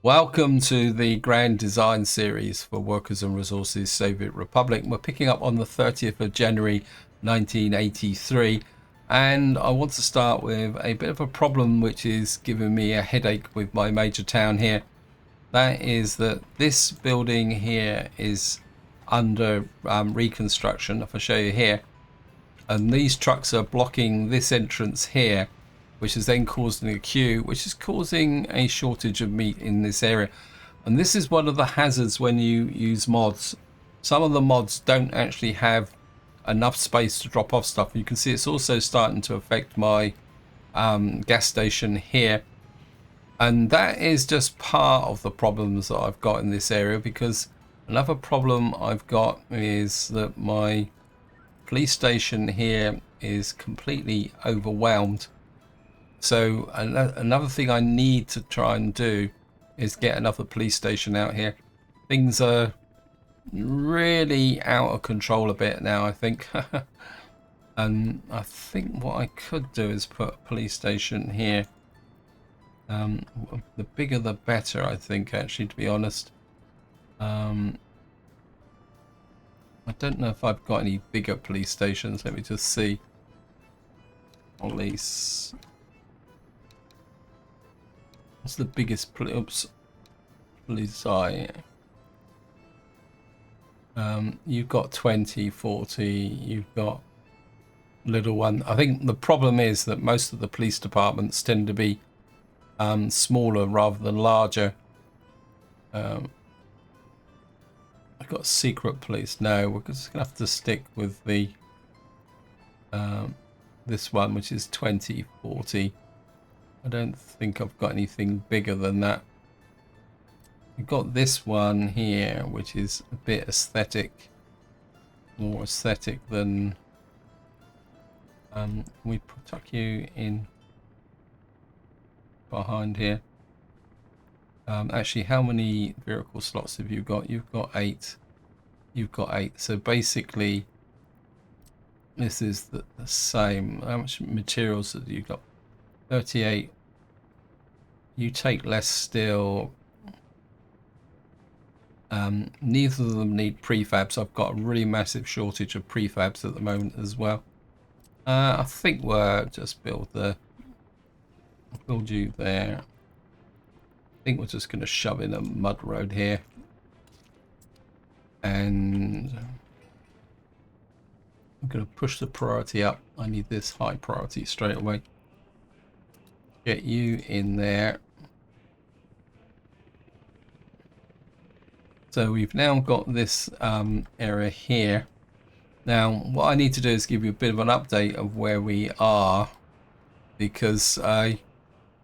Welcome to the Grand Design Series for Workers and Resources Soviet Republic. We're picking up on the 30th of January 1983, and I want to start with a bit of a problem which is giving me a headache with my major town here. That is that this building here is under reconstruction, if I show you here, and these trucks are blocking this entrance here, which is then causing a queue, which is causing a shortage of meat in this area. And this is one of the hazards when you use mods. Some of the mods don't actually have enough space to drop off stuff. You can see it's also starting to affect my gas station here. And that is just part of the problems that I've got in this area, because another problem I've got is that my police station here is completely overwhelmed. So another thing I need to try and do is get another police station out here. Things are really out of control a bit now, I think. And I think what I could do is put a police station here. The bigger the better, I think, actually, to be honest. I don't know if I've got any bigger police stations. Let me just see. Police. What's the biggest police eye? You've got 20, 40, you've got little one. I think the problem is that most of the police departments tend to be smaller rather than larger. I've got secret police. No, we're just gonna have to stick with the this one, which is 20, 40. I don't think I've got anything bigger than that. We've got this one here, which is a bit aesthetic, more aesthetic than. We tuck you in behind here. Actually, how many vehicle slots have you got? You've got 8. You've got 8. So basically, this is the same. How much materials have you got? 38. You take less steel. Neither of them need prefabs. I've got a really massive shortage of prefabs at the moment as well. I think we'll just build you there. I think we're just going to shove in a mud road here. And I'm going to push the priority up. I need this high priority straight away. Get you in there. So we've now got this area here. Now what I need to do is give you a bit of an update of where we are, because I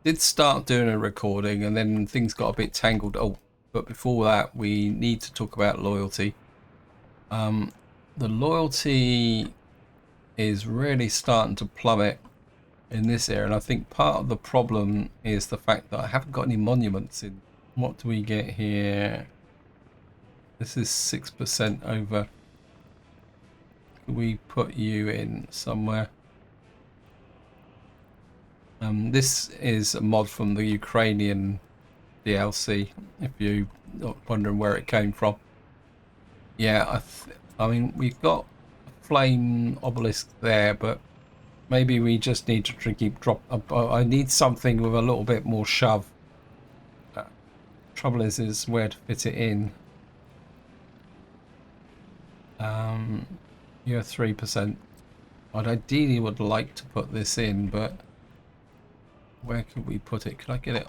did start doing a recording and then things got a bit tangled. Oh, but before that we need to talk about loyalty. The loyalty is really starting to plummet in this area, and I think part of the problem is the fact that I haven't got any monuments in. What do we get here? This is 6% over. Can we put you in somewhere? This is a mod from the Ukrainian DLC, if you're wondering where it came from. Yeah, I mean, we've got a flame obelisk there, but maybe we just need to keep drop. I need something with a little bit more shove. Trouble is where to fit it in. You're 3%. I'd ideally would like to put this in, but where could we put it? Could I get it?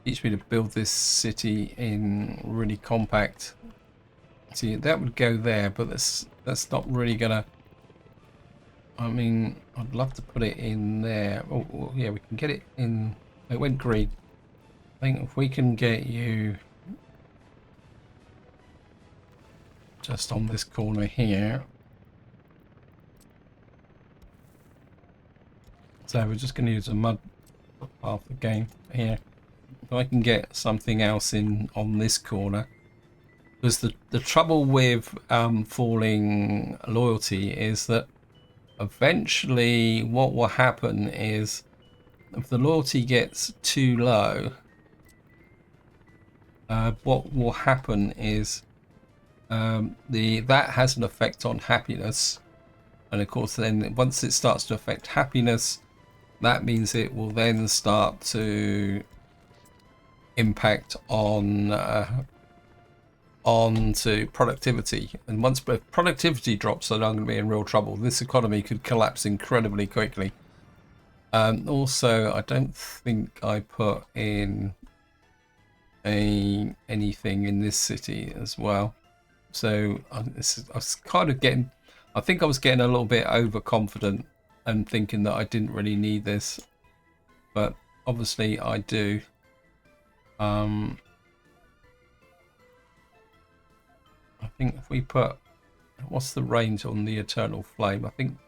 Teach me to build this city in really compact. See, that would go there, but that's not really gonna. I mean, I'd love to put it in there. Oh, yeah, we can get it in. It went green. I think if we can get you just on this corner here. So we're just going to use a mud path again here. If I can get something else in on this corner. Because the trouble with falling loyalty is that eventually what will happen is if the loyalty gets too low, what will happen is that has an effect on happiness, and of course then once it starts to affect happiness, that means it will then start to impact on to productivity, and once productivity drops, then I'm going to be in real trouble. This economy could collapse incredibly quickly. Also, I don't think I put in anything in this city as well, so I was kind of getting, I think I was getting a little bit overconfident and thinking that I didn't really need this, but obviously I do. I think if we put, what's the range on the Eternal Flame? I think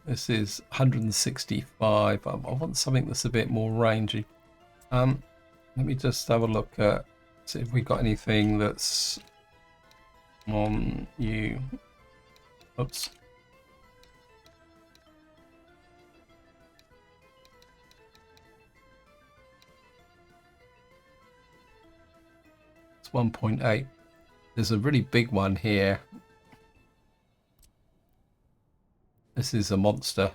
this is 165. I want something that's a bit more rangy. Let me just have a look at, see if we got anything that's on you. Oops. It's 1.8. There's a really big one here. This is a monster.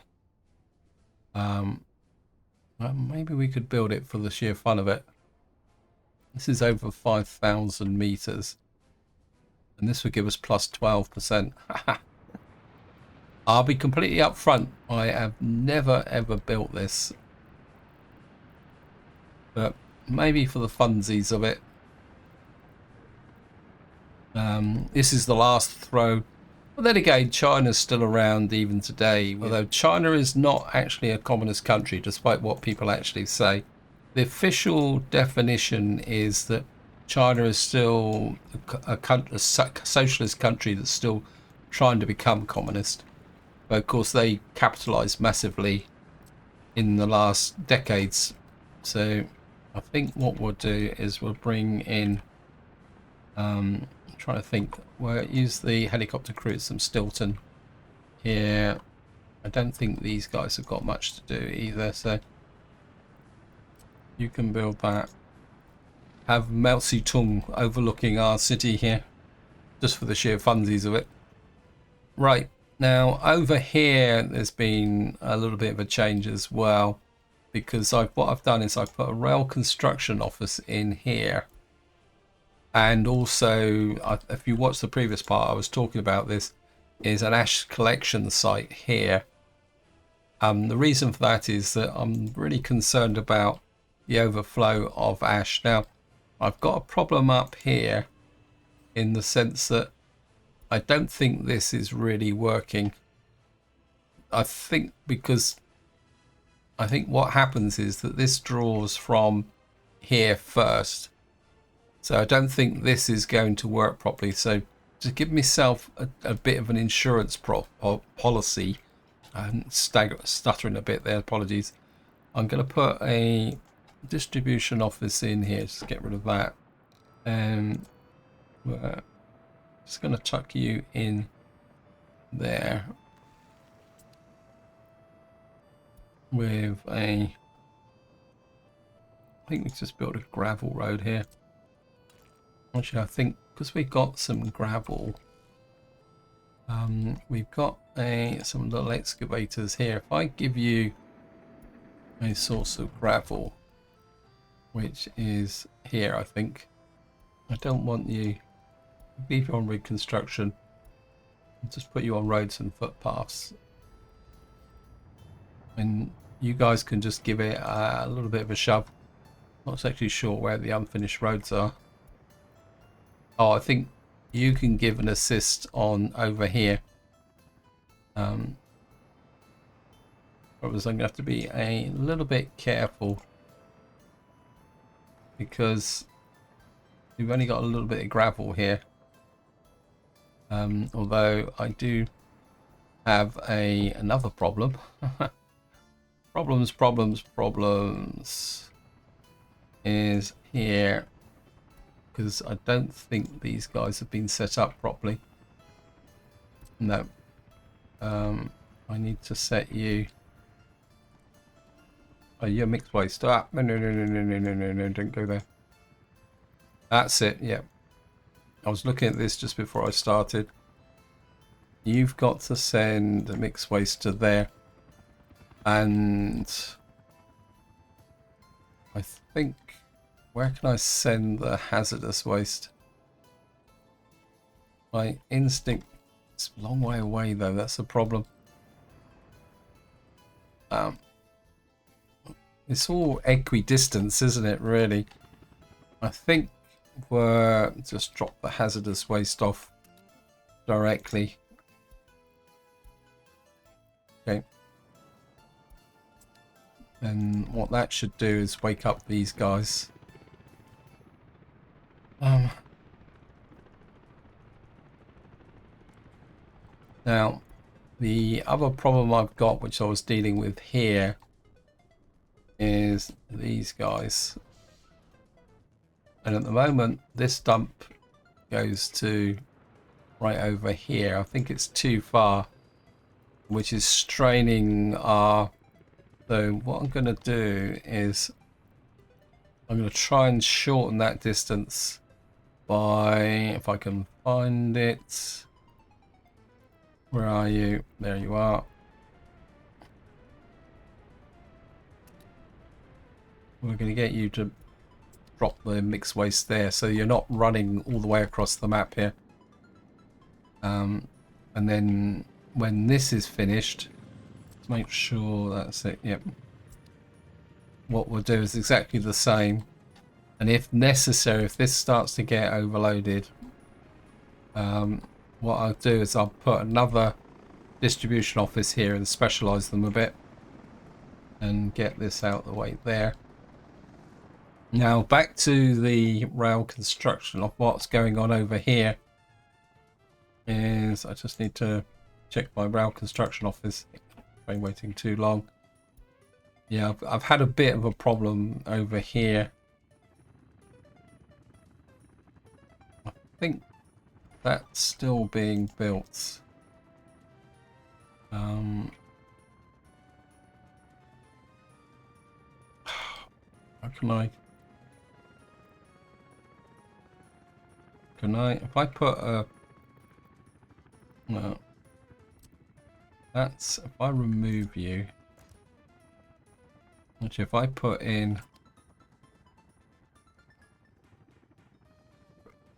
Well, maybe we could build it for the sheer fun of it. This is over 5,000 meters, and this would give us plus 12%. I'll be completely upfront. I have never ever built this, but maybe for the funsies of it. This is the last throw. But then again, China's still around even today, although China is not actually a communist country, despite what people actually say. The official definition is that China is still a socialist country that's still trying to become communist. But of course, they capitalized massively in the last decades. So I think what we'll do is we'll bring in, I'm trying to think, we'll use the helicopter crew at some Stilton here. I don't think these guys have got much to do either, so you can build that. Have Mao Zedong overlooking our city here, just for the sheer funsies of it. Right, now over here there's been a little bit of a change as well, because what I've done is I've put a rail construction office in here. And also, if you watch the previous part, I was talking about this, is an ash collection site here. The reason for that is that I'm really concerned about the overflow of ash. Now, I've got a problem up here in the sense that I don't think this is really working. I think what happens is that this draws from here first. So I don't think this is going to work properly. So to give myself a bit of an insurance policy, I'm stuttering a bit there, apologies. I'm going to put a distribution office in here, just get rid of that. And we're just going to tuck you in there with I think we just built a gravel road here. Actually, I think because we've got some gravel, we've got some little excavators here. If I give you a source of gravel, which is here, I think. I don't want you, leave you on reconstruction, just put you on roads and footpaths. And you guys can just give it a little bit of a shove. Not actually sure where the unfinished roads are. Oh, I think you can give an assist on over here. Probably I'm going to have to be a little bit careful because we've only got a little bit of gravel here. Although I do have another problem. Problems is here. Because I don't think these guys have been set up properly. No. I need to set you Oh, you're mixed waste. Ah, no, no, no, no, no, no, no, no, no, don't go there. That's it, yeah. I was looking at this just before I started. You've got to send the mixed waste to there. And I think, where can I send the hazardous waste? My instinct, it's a long way away though, that's the problem. It's all equidistance, isn't it, really? I think we're just drop the hazardous waste off directly. Okay. And what that should do is wake up these guys. Now, the other problem I've got, which I was dealing with here, is these guys. And at the moment, this dump goes to right over here. I think it's too far, which is straining our... So what I'm going to do is I'm going to try and shorten that distance by, if I can find it. Where are you? There you are. We're going to get you to drop the mixed waste there, so you're not running all the way across the map here. And then when this is finished, let's make sure that's it. Yep. What we'll do is exactly the same, and if necessary, if this starts to get overloaded, what I'll do is I'll put another distribution office here and specialize them a bit and get this out the way there. Now back to the rail construction. Of what's going on over here is I just need to check my rail construction office. Been waiting too long. Yeah, I've had a bit of a problem over here. I think that's still being built. How can I? If I put a... No. That's... If I remove you... Actually, if I put in...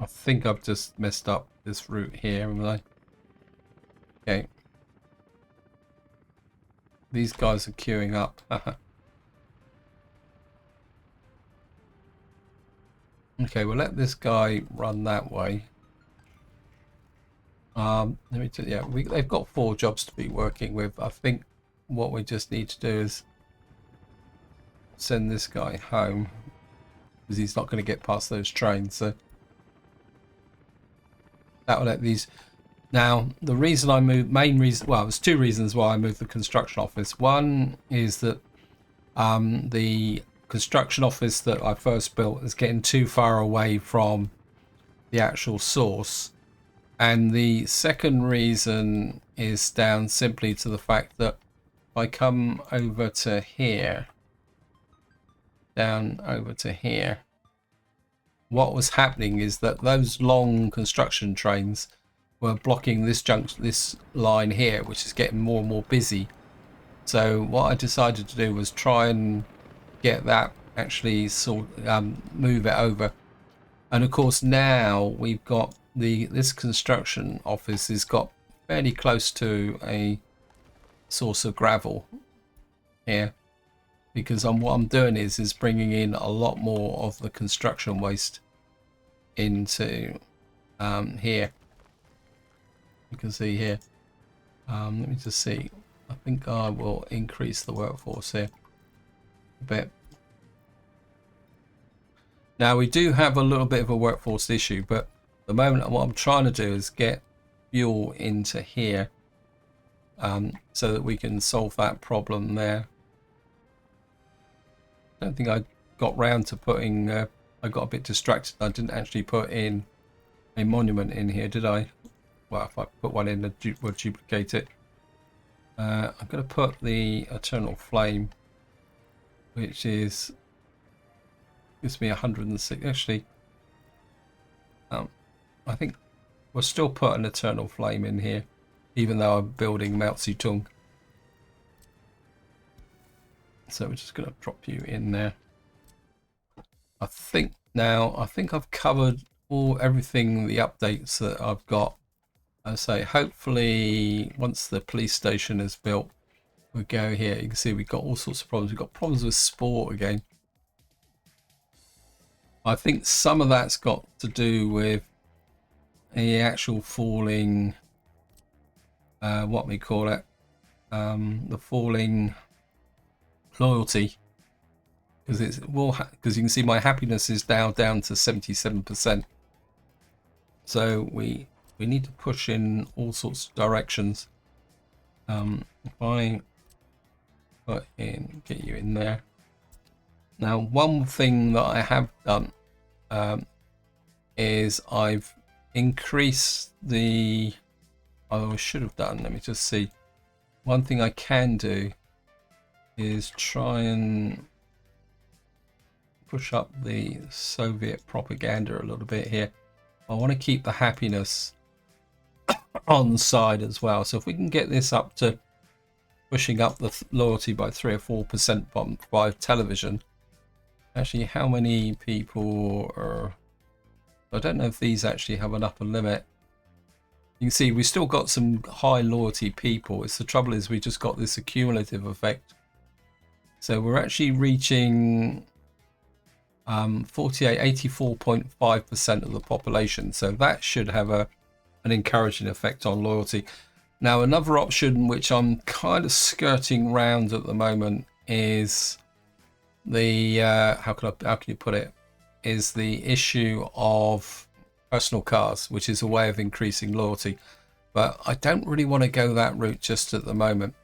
I think I've just messed up this route here, haven't I? Okay. These guys are queuing up. Okay, we'll let this guy run that way. Let me tell you, yeah, they've got 4 jobs to be working with. I think what we just need to do is send this guy home, because he's not going to get past those trains. So that will let these. Now, the reason I moved, main reason, well, there's 2 reasons why I moved the construction office. One is that the construction office that I first built is getting too far away from the actual source. And the second reason is down simply to the fact that if I come over to here, down over to here, what was happening is that those long construction trains were blocking this line here, which is getting more and more busy. So what I decided to do was try and get that actually move it over. And of course now we've got this construction office has got fairly close to a source of gravel here, because what I'm doing is bringing in a lot more of the construction waste into here. You can see here. Let me just see. I think I will increase the workforce here a bit. Now we do have a little bit of a workforce issue, but at the moment what I'm trying to do is get fuel into here, so that we can solve that problem there. I don't think I got round to putting, I got a bit distracted. I didn't actually put in a monument in here, did I? Well, if I put one in, we'll duplicate it. I'm going to put the eternal flame which is gives me 106. Actually, I think we'll still put an eternal flame in here, even though I'm building Mao Zedong. So we're just going to drop you in there. I think I've covered everything, the updates that I've got. I say hopefully once the police station is built, we'll go here. You can see we've got all sorts of problems. We've got problems with sport again. I think some of that's got to do with the actual falling, what we call it, the falling loyalty, because it's because you can see my happiness is now down to 77%. So we need to push in all sorts of directions. If I get you in there. Now, one thing that I have done is I've increased the. I should have done. Let me just see. One thing I can do is try and push up the Soviet propaganda a little bit here. I want to keep the happiness on the side as well. So if we can get this up to pushing up the loyalty by 3 or 4% by television. Actually, how many people are... I don't know if these actually have an upper limit. You can see we've still got some high loyalty people. It's the trouble is we just got this accumulative effect. So we're actually reaching 84.5% of the population. So that should have an encouraging effect on loyalty. Now, another option which I'm kind of skirting round at the moment is the how can you put it? Is the issue of personal cars, which is a way of increasing loyalty. But I don't really want to go that route just at the moment.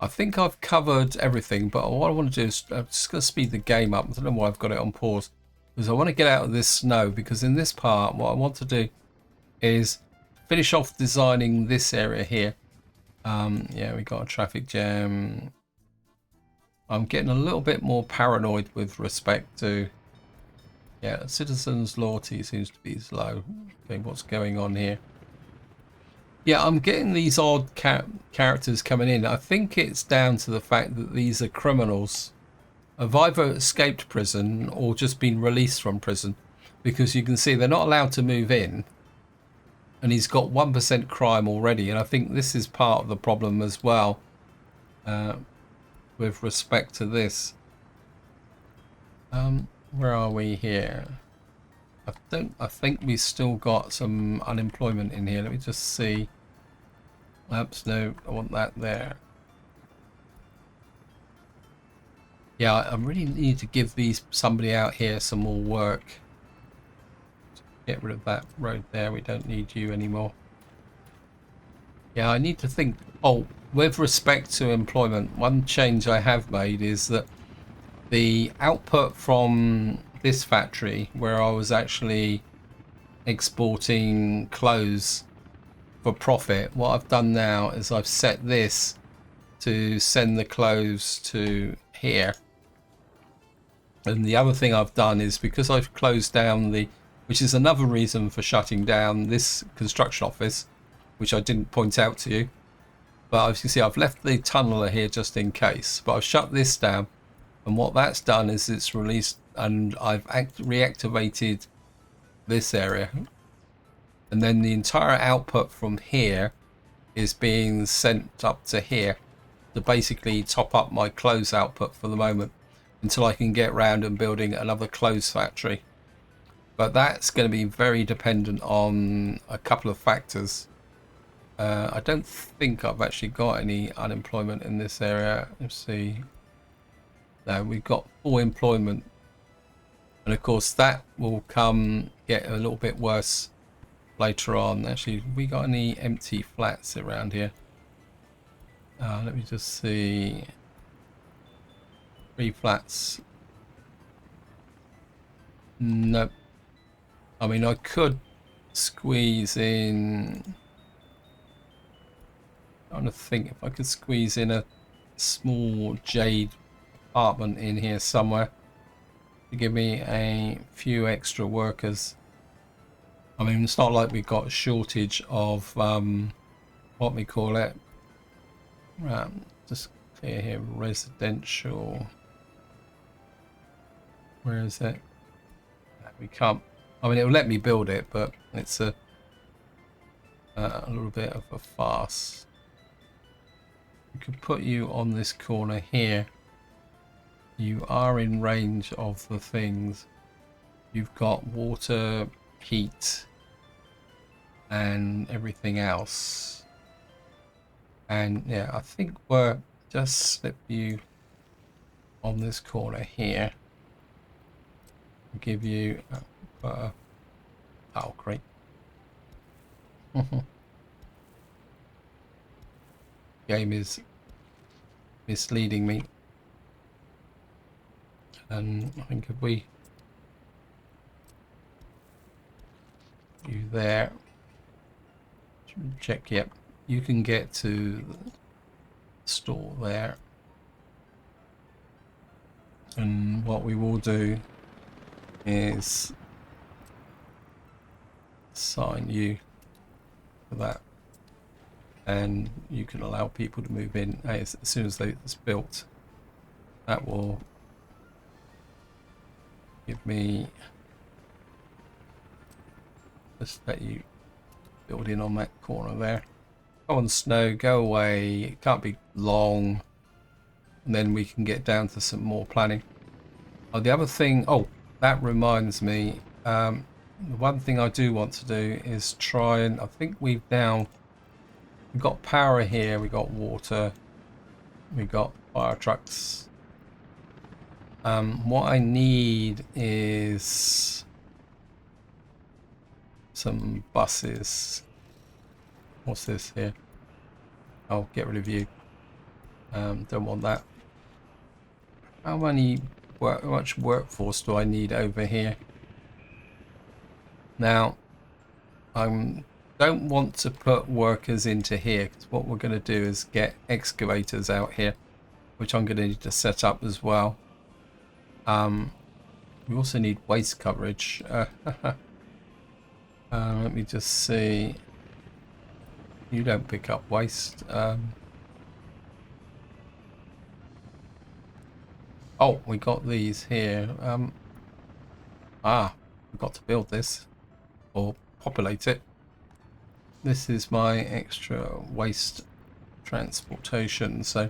I think I've covered everything, but what I want to do is I'm just going to speed the game up. I don't know why I've got it on pause, because I want to get out of this snow, because in this part what I want to do is finish off designing this area here. Yeah, we got a traffic jam. I'm getting a little bit more paranoid with respect to, yeah, citizens' loyalty seems to be low. Okay, what's going on here? Yeah, I'm getting these odd characters coming in. I think it's down to the fact that these are criminals. Have either escaped prison or just been released from prison, because you can see they're not allowed to move in. And he's got 1% crime already, and I think this is part of the problem as well with respect to this. Where are we here? I think we've still got some unemployment in here. Let me just see. Oops, no, I want that there. Yeah, I really need to give somebody out here some more work. Get rid of that road there. We don't need you anymore. Yeah, I need to think. Oh, with respect to employment, one change I have made is that the output from this factory, where I was actually exporting clothes for profit, what I've done now is I've set this to send the clothes to here. And the other thing I've done is, because I've closed down which is another reason for shutting down this construction office, which I didn't point out to you, but as you see, I've left the tunneler here just in case, but I've shut this down. And what that's done is it's released, and I've reactivated this area, and then the entire output from here is being sent up to here to basically top up my clothes output for the moment, until I can get round and building another clothes factory. But that's going to be very dependent on a couple of factors. I don't think I've actually got any unemployment in this area. Let's see. No, we've got full employment, and of course that will get a little bit worse later on. Actually, have we got any empty flats around here? Let me just see. 3 flats. Nope. I mean, I could squeeze in. I'm trying to think if I could squeeze in a small jade department in here somewhere to give me a few extra workers. I mean, it's not like we've got a shortage of what we call it. Just clear here, residential. Where is it? We can't. I mean, it'll let me build it, but it's a little bit of a farce. We could put you on this corner here. You are in range of the things. You've got water, heat, and everything else. And yeah, I think we'll just slip you on this corner here. Give you oh, great. Game is misleading me. And I think if we you there, check, yep, you can get to the store there. And what we will do is assign you for that, and you can allow people to move in as soon as it's built. That will give me, just let you build in on that corner there. Go on, snow, go away. It can't be long, and then we can get down to some more planning. Oh, the other thing, oh, that reminds me, the one thing I do want to do is try and, I think we've got power here, we got water, we got fire trucks. What I need is some buses. What's this here? Oh, get rid of you. Don't want that. How much workforce do I need over here? Now, I don't want to put workers into here, because what we're going to do is get excavators out here, which I'm going to need to set up as well. We also need waste coverage. Let me just see. You don't pick up waste. Oh, we got these here. We've got to build this or populate it. This is my extra waste transportation. So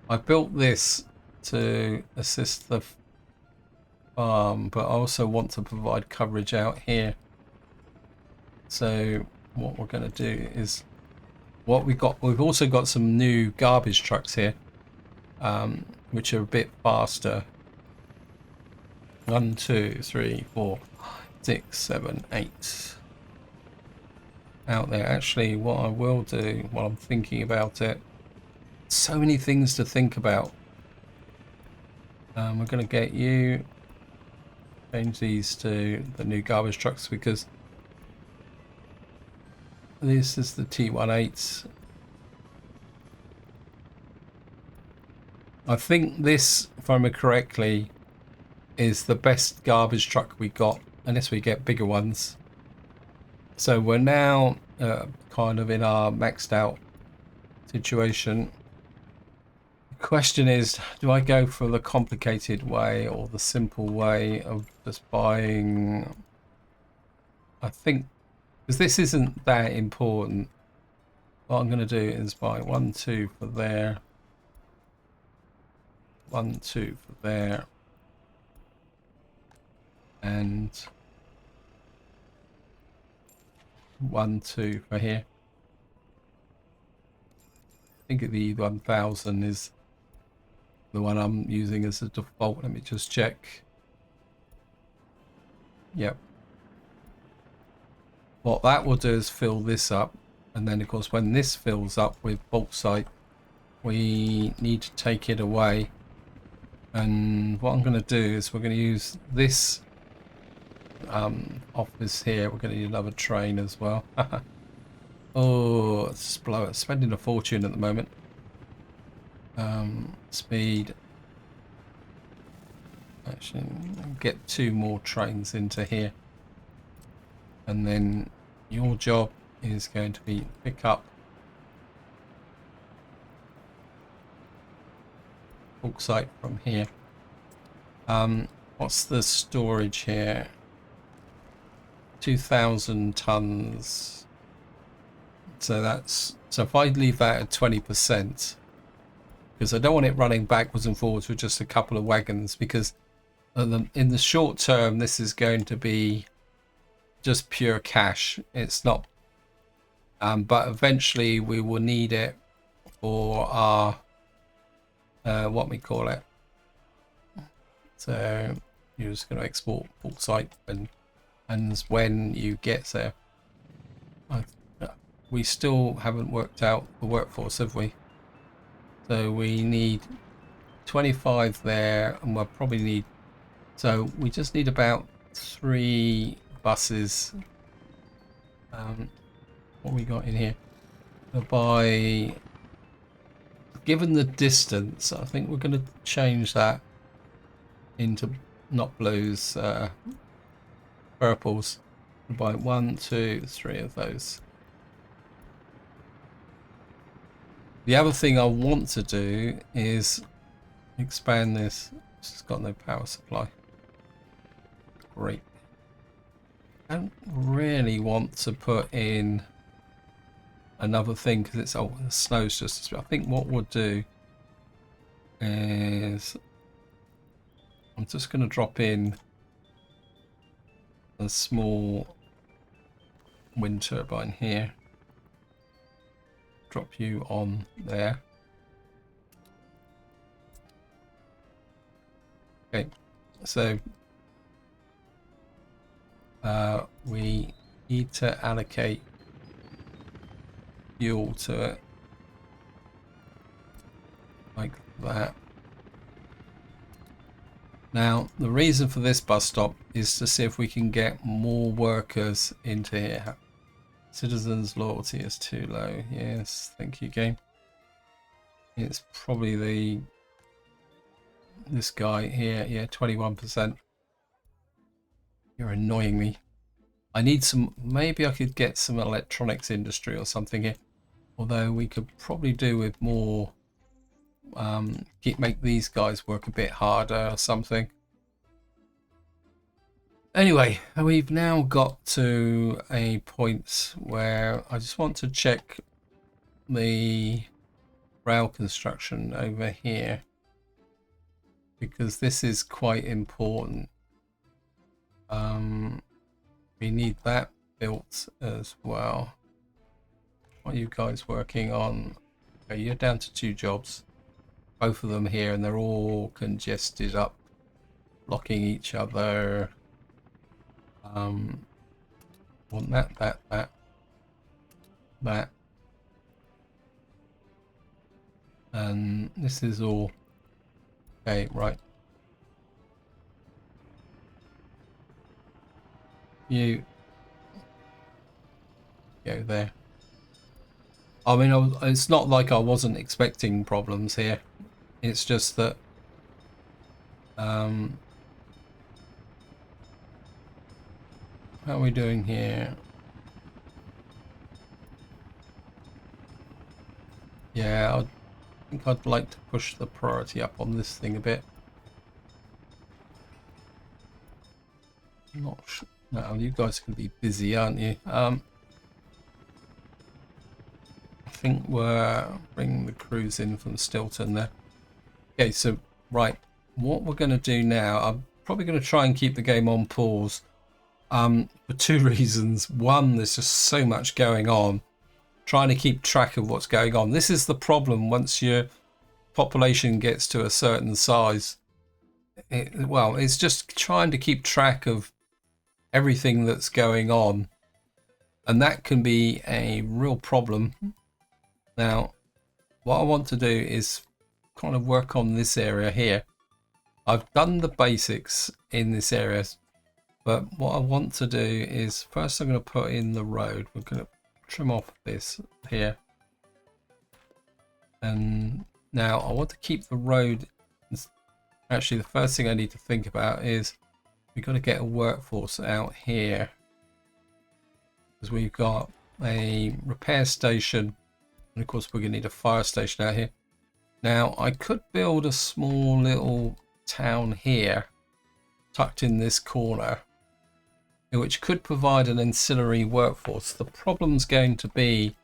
I built this to assist the farm, but I also want to provide coverage out here. So what we're going to do is we've also got some new garbage trucks here, which are a bit faster. 1, 2, 3, 4, 6, 7, 8 out there. Actually, what I will do while I'm thinking about it, so many things to think about. We're going to get you, change these to the new garbage trucks, because this is the T18s. I think this, if I remember correctly, is the best garbage truck we got, unless we get bigger ones. So we're now kind of in our maxed out situation. The question is, do I go for the complicated way or the simple way of just buying? I think, because this isn't that important, what I'm going to do is buy 1, 2 for there, 1, 2 for there, and 1, 2 for here. I think the 1000 is the one I'm using as a default. Let me just check. Yep. What that will do is fill this up, and then of course when this fills up with bauxite, we need to take it away. And what I'm going to do is we're going to use this office here. We're going to need another train as well. Oh, let's blow it. Spending a fortune at the moment. Speed. Actually, get 2 more trains into here. And then your job is going to be pick up bauxite from here. What's the storage here? 2,000 tons. So if I leave that at 20%, because I don't want it running backwards and forwards with just a couple of wagons, because in the short term this is going to be just pure cash. It's not, but eventually we will need it for our what we call it. So you're just going to export bauxite, and when you get there, we still haven't worked out the workforce, have we? So we need 25 there, and we'll probably need, so we just need about 3 buses. What we got in here? By given the distance, I think we're going to change that into not blues, purples. By 1, 2, 3 of those. The other thing I want to do is expand this. It's got no power supply. Great. I don't really want to put in another thing because it's, oh, the snow's just, I think what we'll do is I'm just going to drop in a small wind turbine here. Drop you on there. Okay, so we need to allocate fuel to it like that. Now the reason for this bus stop is to see if we can get more workers into here. Citizens' loyalty is too low. Yes, thank you, game. It's probably this guy here. Yeah, 21%. You're annoying me. I need some, maybe I could get some electronics industry or something here. Although we could probably do with more, make these guys work a bit harder or something. Anyway, we've now got to a point where I just want to check the rail construction over here, because this is quite important. We need that built as well. What are you guys working on? Okay, you're down to 2 jobs, both of them here, and they're all congested up, blocking each other. Want that. And this is all okay, right? You go there. I mean, it's not like I wasn't expecting problems here. It's just that how are we doing here? Yeah, I think I'd like to push the priority up on this thing a bit. Not sure. No, you guys can be busy, aren't you? I think we're bringing the crews in from Stilton there. Okay, so right, what we're going to do now, I'm probably going to try and keep the game on pause for 2 reasons. One, there's just so much going on, trying to keep track of what's going on. This is the problem once your population gets to a certain size. Well, it's just trying to keep track of everything that's going on, and that can be a real problem. Now, what I want to do is kind of work on this area here. I've done the basics in this area, but what I want to do is first I'm going to put in the road. We're going to trim off this here, and Now I want to keep the road. Actually, the first thing I need to think about is we've got to get a workforce out here, because we've got a repair station, and of course we're going to need a fire station out here. Now I could build a small little town here tucked in this corner, which could provide an ancillary workforce. The problem's going to be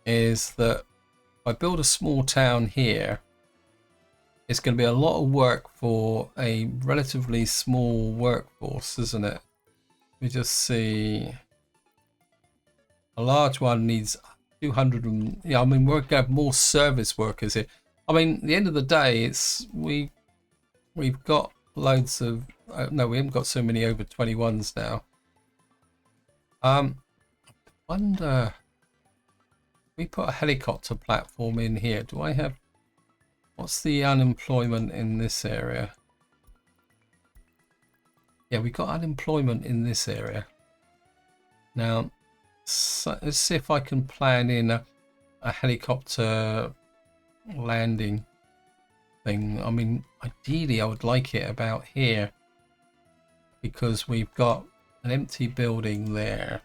is that if I build a small town here, it's going to be a lot of work for a relatively small workforce, isn't it? Let me just see. A large one needs 200 and, yeah, I mean, we're going to have more service workers here. I mean, at the end of the day, it's we've got loads of no, we haven't got so many over 21s now. I wonder, we put a helicopter platform in here. Do I have, what's the unemployment in this area? Yeah, we got unemployment in this area. Now, so let's see if I can plan in a helicopter landing thing. I mean, ideally I would like it about here, because we've got an empty building there.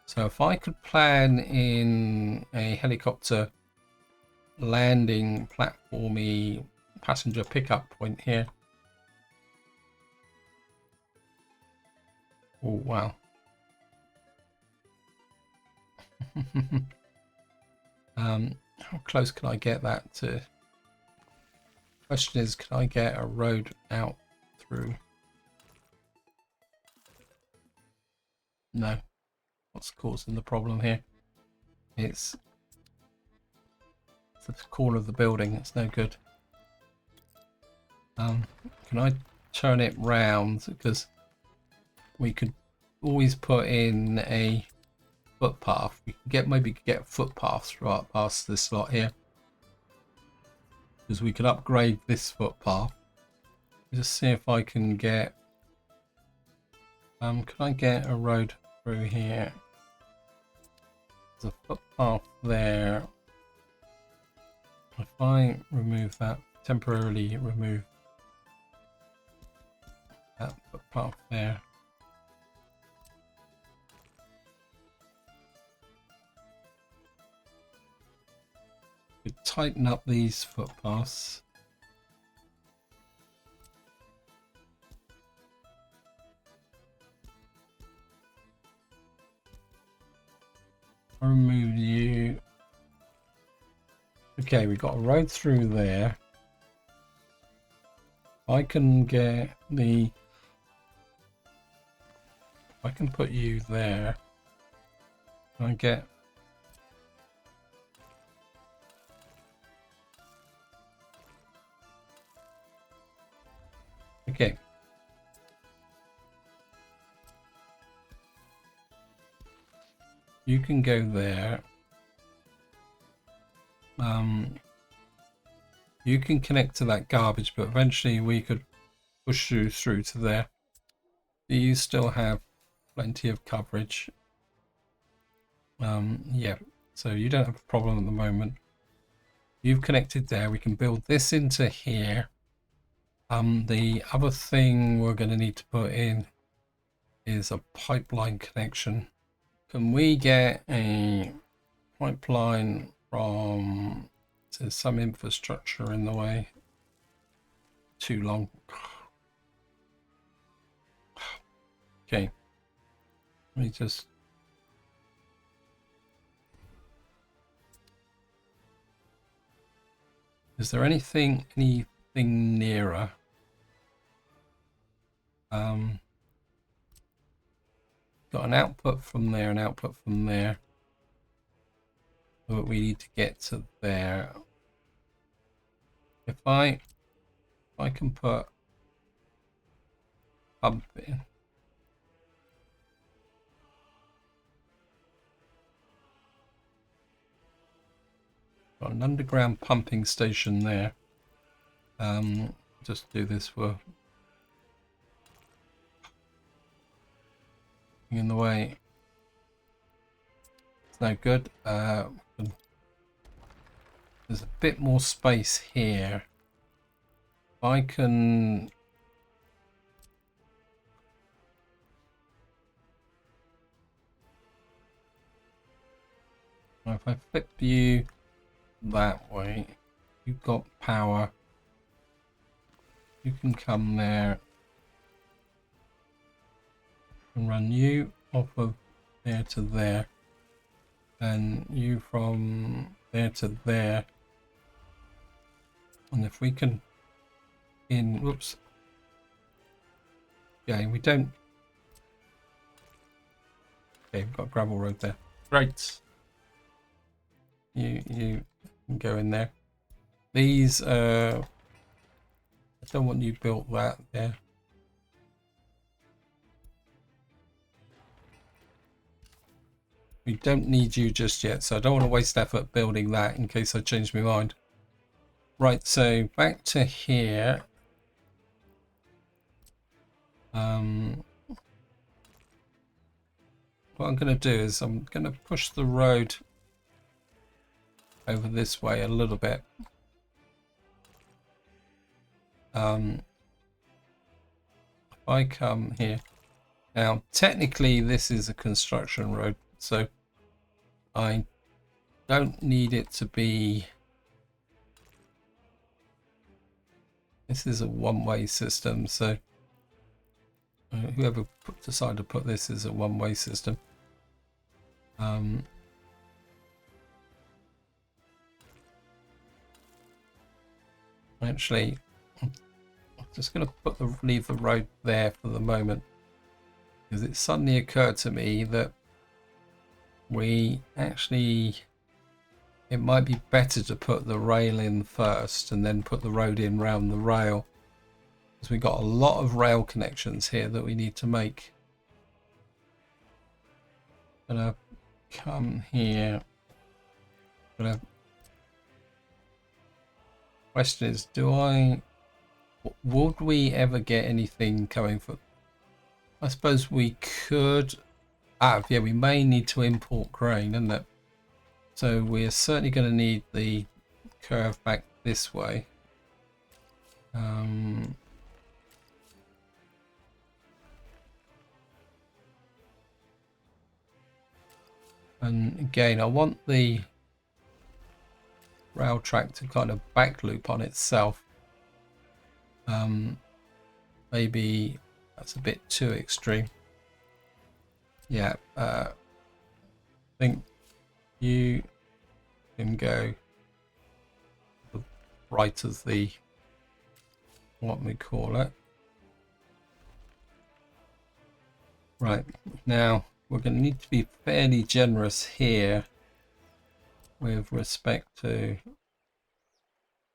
So if I could plan in a helicopter landing platformy passenger pickup point here. Oh wow. How close can I get that to? Question is, can I get a road out through? No. What's causing the problem here? It's the corner of the building. It's no good. Can I turn it round? Because we could always put in a footpath. We can get, maybe get footpaths right past this slot here, because we could upgrade this footpath. Just see if I can get. Can I get a road through here? There's a footpath there. If I remove that, temporarily remove that footpath there. We could tighten up these footpaths. I'll remove you. Okay, we got a road through there. I can get the. I can put you there. I get. Okay. You can go there. You can connect to that garbage, but eventually we could push you through to there. Do you still have plenty of coverage? Yeah, so you don't have a problem at the moment. You've connected there. We can build this into here. The other thing we're going to need to put in is a pipeline connection. Can we get a pipeline from, there's some infrastructure in the way? Too long. Okay. Let me just. Is there anything nearer? Got an output from there, an output from there. But we need to get to there. If I can put pump in. Got an underground pumping station there. Just do this for in the way. It's no good. There's There's a bit more space here. I can... If I flip you that way, you've got power. You can come there and run you off of there to there, and you from there to there. And if we can whoops. Yeah, we don't. Okay, we've got a gravel road there. Great. You can go in there. These I don't want you built that there. We don't need you just yet, so I don't want to waste effort building that in case I change my mind. Right, so back to here. What I'm going to do is I'm going to push the road over this way a little bit. If I come here. Now, technically, this is a construction road, so I don't need it to be... This is a one-way system, so whoever decided to put this as a one-way system. Actually, I'm just going to leave the road there for the moment, because it suddenly occurred to me that it might be better to put the rail in first and then put the road in round the rail, because we've got a lot of rail connections here that we need to make. I'm gonna come here. Question is, would we ever get anything coming for... I suppose we could. Yeah, we may need to import grain, isn't it? So we're certainly going to need the curve back this way. And again, I want the rail track to kind of back loop on itself. Maybe that's a bit too extreme. Yeah, I think you can go right as the, what we call it. Right, now we're going to need to be fairly generous here with respect to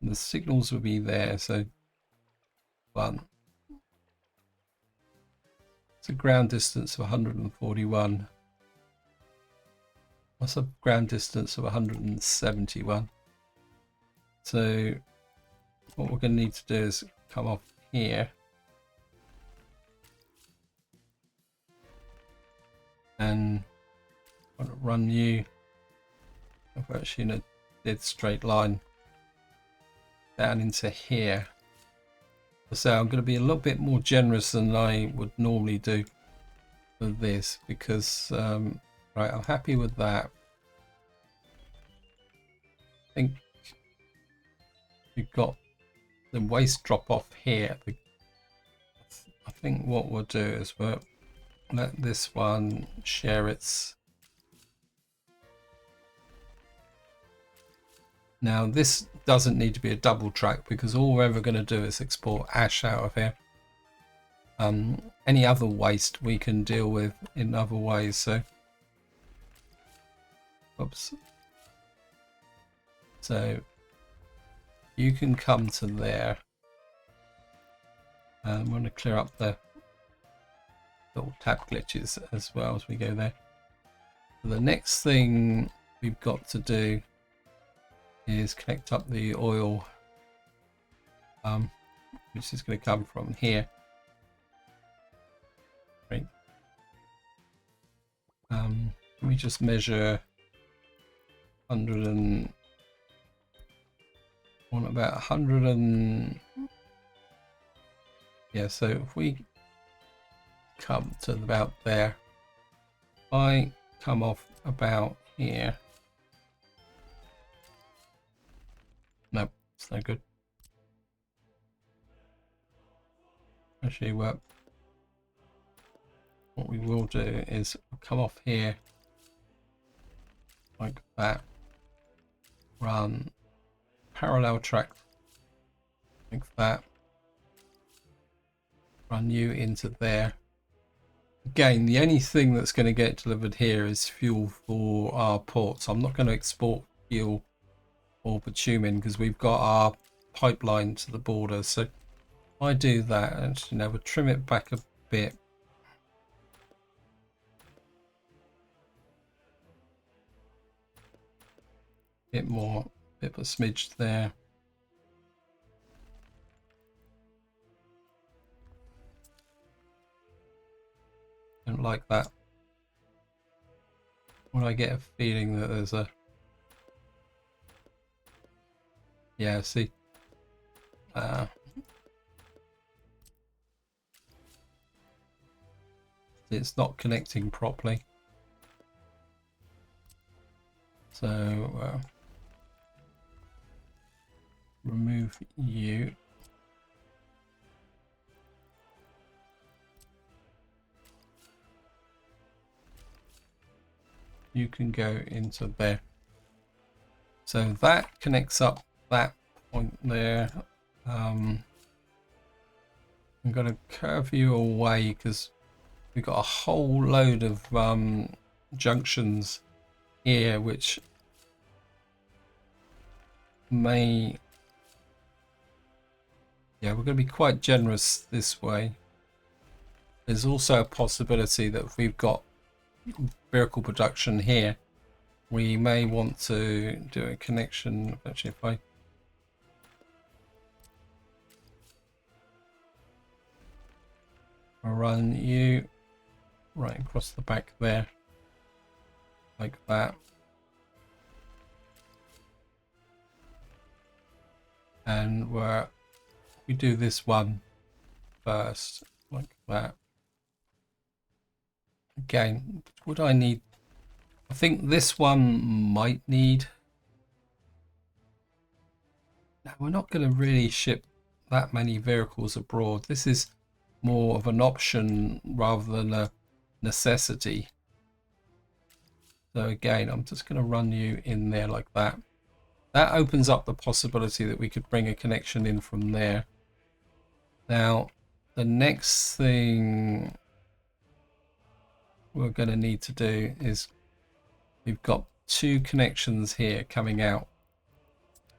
the signals will be there. So one, it's a ground distance of 141. That's a ground distance of 171. So what we're going to need to do is come off here and run you actually in a dead straight line down into here. So I'm going to be a little bit more generous than I would normally do for this, because right, I'm happy with that. I think we've got the waste drop off here. I think what we'll do is we'll let this one share its... Now this doesn't need to be a double track, because all we're ever going to do is export ash out of here. Any other waste we can deal with in other ways. So, oops. So you can come to there. I'm going to clear up the little tab glitches as well as we go there. The next thing we've got to do is connect up the oil, which is going to come from here. Right. Let me just measure 100 and want about 100 and yeah, so if we come to about there, if I come off about here, no, it's no good. Actually, what we will do is come off here like that, run parallel track like that, run you into there. Again, the only thing that's going to get delivered here is fuel for our ports. I'm not going to export fuel or bitumen because we've got our pipeline to the border. So if I do that, actually now we'll trim it back a bit. Bit more, bit of a smidge there. Don't like that. When I get a feeling that there's a, yeah, see, it's not connecting properly. So remove you. You can go into there. So that connects up that point there. I'm going to curve you away because we've got a whole load of junctions here which may, yeah, we're going to be quite generous this way. There's also a possibility that if we've got vehicle production here, we may want to do a connection. Actually, if I run you right across the back there like that, and we do this one first like that. Again, would I need, I think this one might need, no, we're not going to really ship that many vehicles abroad. This is more of an option rather than a necessity. So again, I'm just going to run you in there like that. That opens up the possibility that we could bring a connection in from there. Now, the next thing we're going to need to do is we've got two connections here coming out.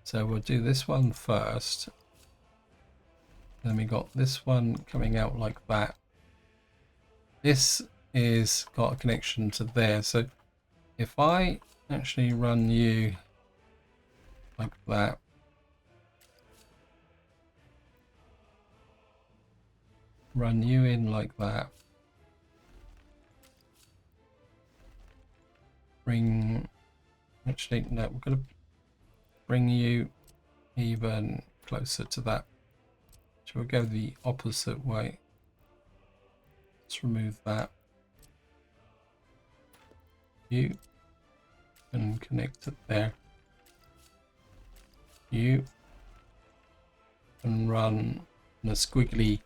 So we'll do this one first. Then we got this one coming out like that. This is got a connection to there. So if I actually run you like that, run you in like that, bring, actually no, we're going to bring you even closer to that. So we'll go the opposite way. Let's remove that. You and connect it there. You and run a squiggly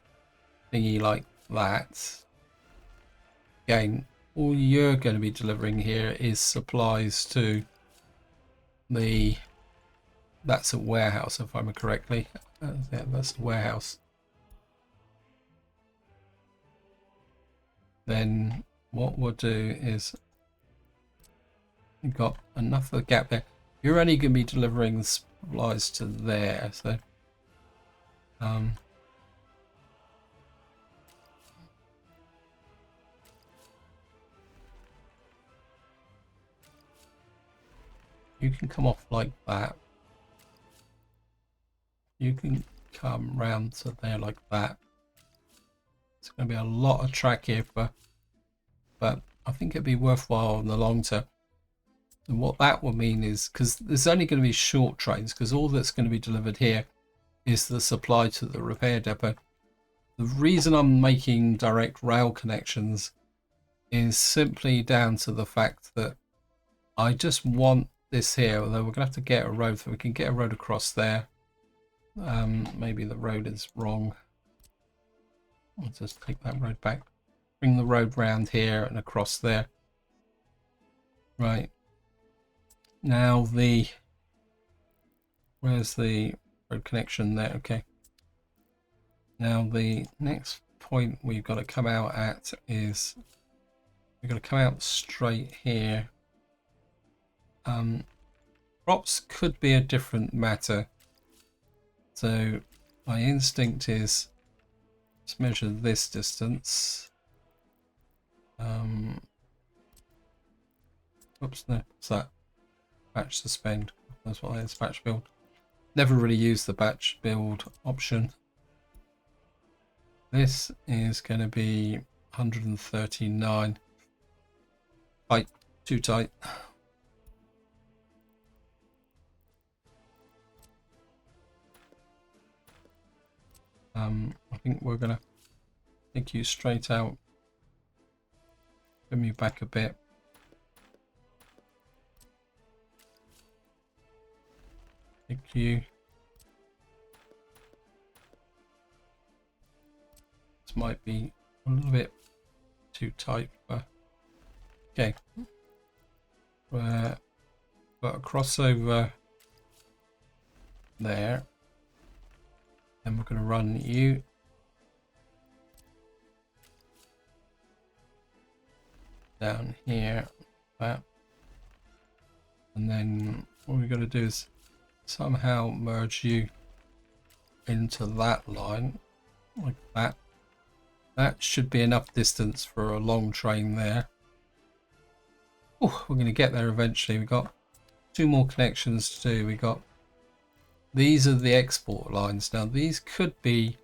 thingy like that. Again, all you're going to be delivering here is supplies to the, that's a warehouse if I remember correctly. Yeah, that's a warehouse. Then what we'll do is, we've got enough of a gap there. You're only going to be delivering supplies to there, so you can come off like that. You can come round to there like that. It's going to be a lot of track here, but I think it'd be worthwhile in the long term. And what that will mean is, because there's only going to be short trains, because all that's going to be delivered here is the supply to the repair depot. The reason I'm making direct rail connections is simply down to the fact that I just want this here, although we're going to have to get a road, so we can get a road across there. Maybe the road is wrong. I'll just take that road back. Bring the road round here and across there. Right. Now where's the road connection there? Okay. Now the next point we've got to come out at is we've got to come out straight here. Crops could be a different matter. So my instinct is let's measure this distance. Oops, no, what's that? Batch suspend. That's what that is, batch build. Never really used the batch build option. This is going to be 139. Tight, too tight. I think we're going to take you straight out. Bring you back a bit. Take you. This might be a little bit too tight, but okay. We've got a crossover there. Then we're going to run you down here, that, and then what we're going to do is somehow merge you into that line like that. That should be enough distance for a long train there. Oh, we're going to get there eventually. We've got 2 more connections to do. We got these are the export lines. Now these could be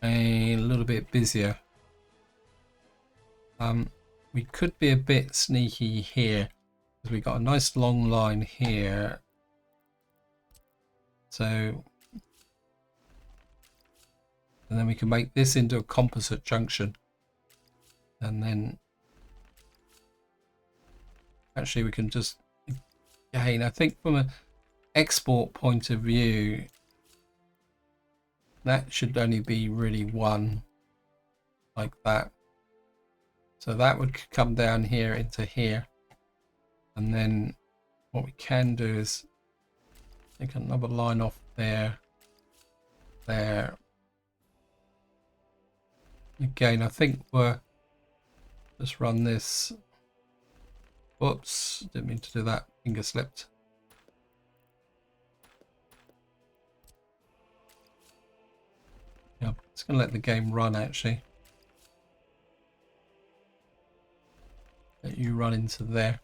a little bit busier. We could be a bit sneaky here because we got a nice long line here. So, and then we can make this into a composite junction, and then actually we can just gain, I think from an export point of view, that should only be really one like that. So that would come down here into here, and then what we can do is take another line off there, there. Again, I think we're just run this. Whoops, didn't mean to do that. Finger slipped. Yeah, it's going to let the game run actually. Let you run into there.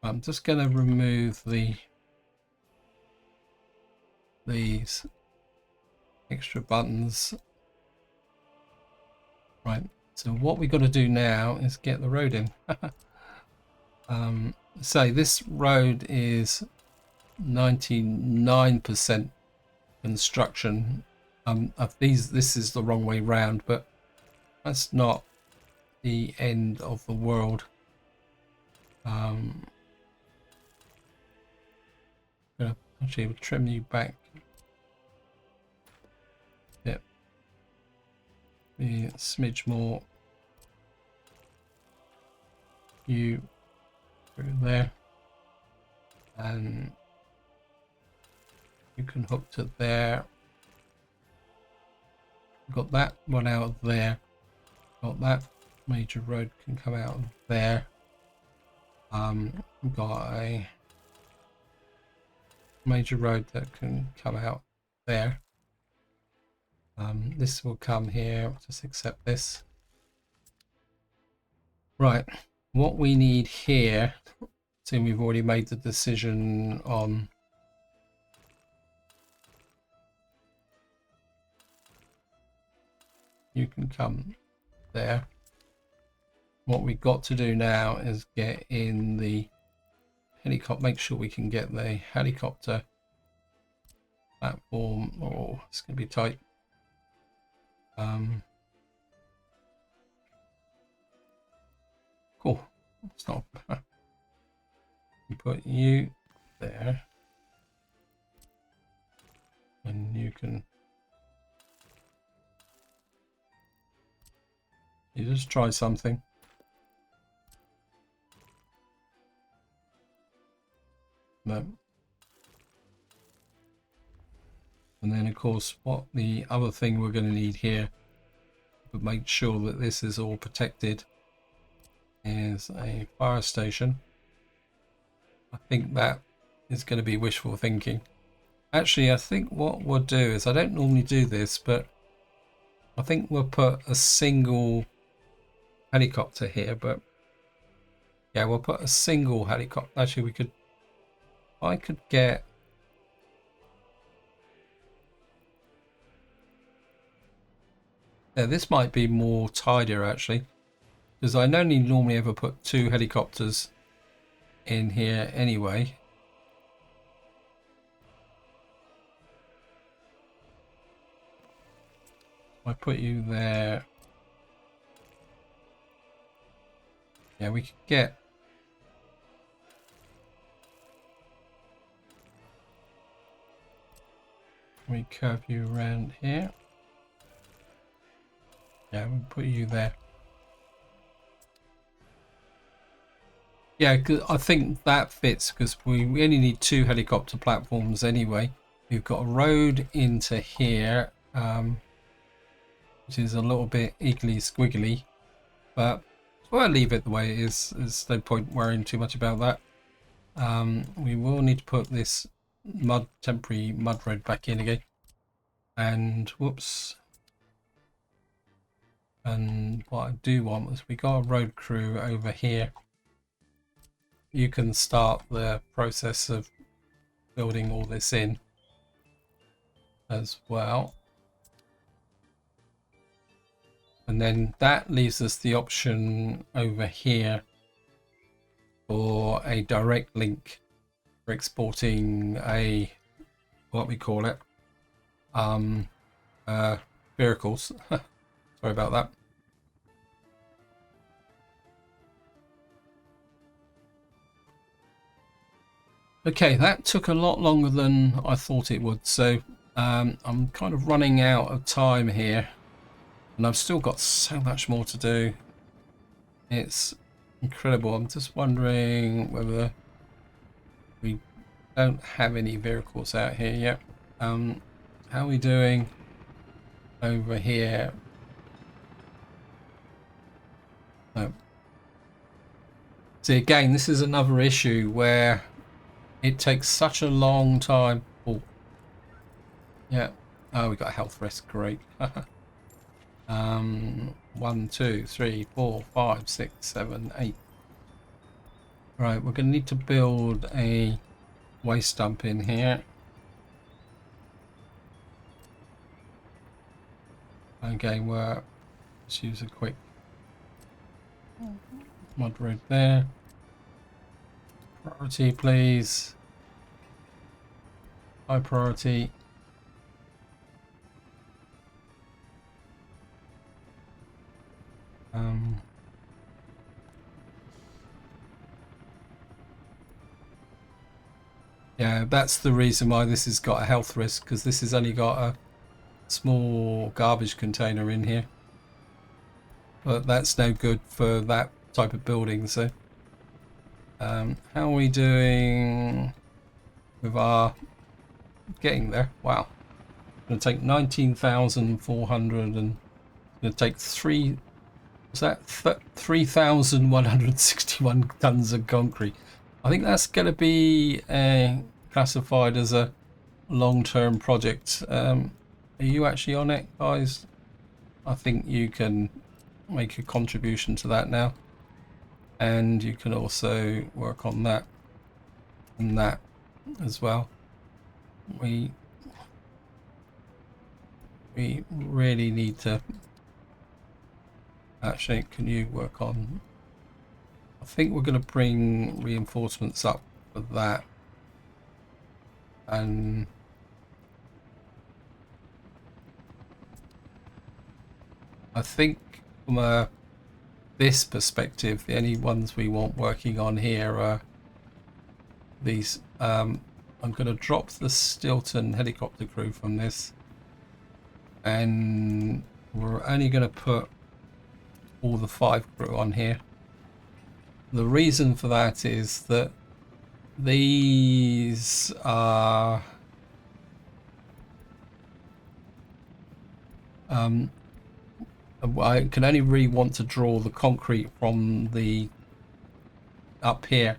I'm just going to remove these extra buttons. Right, so what we've got to do now is get the road in. So this road is 99% construction. This is the wrong way round, but that's not the end of the world. Actually, we'll trim you back a bit, be a smidge more. You through there, and you can hook to there. Got that one out of there. Got that major road can come out of there. We've got a major road that can come out there. This will come here. Just accept this. Right. What we need here, seeing we've already made the decision on you can come there. What we've got to do now is get in the helicopter. Make sure we can get the helicopter platform. Oh, it's going to be tight. Cool. It's not. Put you there, and you can. You just try something. No. And then of course what the other thing we're going to need here to make sure that this is all protected is a fire station. I think that is going to be wishful thinking. Actually, I think what we'll do is, I don't normally do this, but I think we'll put a single helicopter here, but yeah, we'll put a single helicopter. Actually, we could, I could get, yeah, this might be more tidier actually, because I only normally ever put 2 helicopters in here anyway. I put you there. Yeah, we could get, we curve you around here. Yeah, we'll put you there. Yeah, cause I think that fits because we only need 2 helicopter platforms anyway. We've got a road into here, which is a little bit eagly squiggly, but we'll leave it the way it is. There's no point worrying too much about that. We will need to put this temporary mud road back in again. And whoops. And what I do want is we got a road crew over here. You can start the process of building all this in as well. And then that leaves us the option over here for a direct link for exporting a, what we call it, vehicles. Sorry about that. Okay, that took a lot longer than I thought it would, so I'm kind of running out of time here, and I've still got so much more to do. It's incredible. I'm just wondering whether we don't have any vehicles out here yet. How are we doing over here? No. See, again, this is another issue where it takes such a long time. Oh, yeah. Oh, we got a health risk. Great. 1, 2, 3, 4, 5, 6, 7, 8. Right, we're going to need to build a waste dump in here. Okay, let's use a quick mud road there. Priority, please. High priority. Yeah, that's the reason why this has got a health risk, because this has only got a small garbage container in here. But that's no good for that type of building, so how are we doing with our getting there? Wow, it's going to take 19,400 and going to take 3,161 tons of concrete. I think that's going to be classified as a long-term project. Are you actually on it, guys? I think you can make a contribution to that now, and you can also work on that and that as well. We really need to actually, can you work on, I think we're going to bring reinforcements up for that. And I think from this perspective, the only ones we want working on here are these. I'm going to drop the Stilton helicopter crew from this, and we're only going to put all the 5 crew on here. The reason for that is that these are I can only really want to draw the concrete from the up here,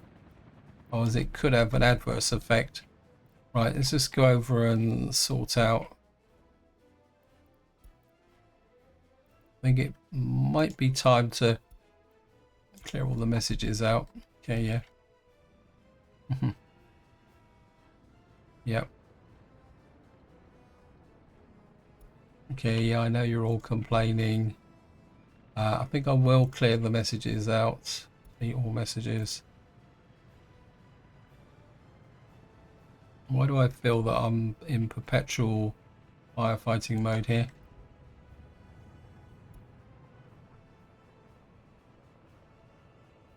or as it could have an adverse effect. Right, let's just go over and sort out. I think it might be time to clear all the messages out. Okay, yeah. Yep. Okay, yeah, I know you're all complaining. I think I will clear the messages out. All messages. Why do I feel that I'm in perpetual firefighting mode here?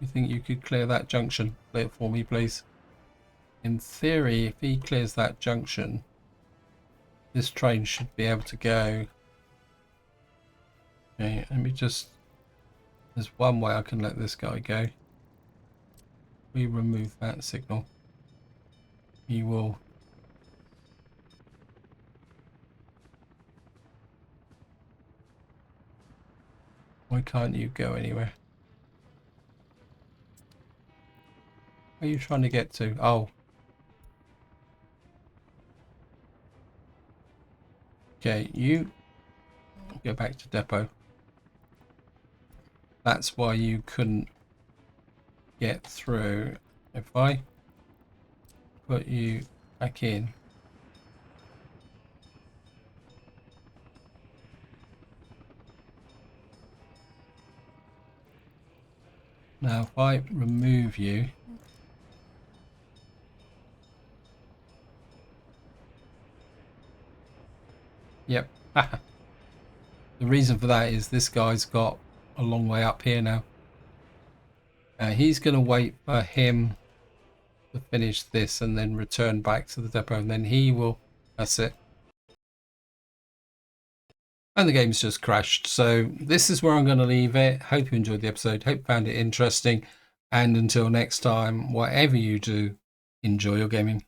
You think you could clear that junction? Clear it for me, please. In theory, if he clears that junction, this train should be able to go. Okay, let me just... There's one way I can let this guy go. We remove that signal. He will... Why can't you go anywhere? Where are you trying to get to? Oh. Okay, you go back to depot. That's why you couldn't get through. If I put you back in. Now if I remove you. Yep. The reason for that is this guy's got a long way up here now. He's going to wait for him to finish this and then return back to the depot, and then he will... That's it. And the game's just crashed. So this is where I'm going to leave it. Hope you enjoyed the episode. Hope you found it interesting. And until next time, whatever you do, enjoy your gaming.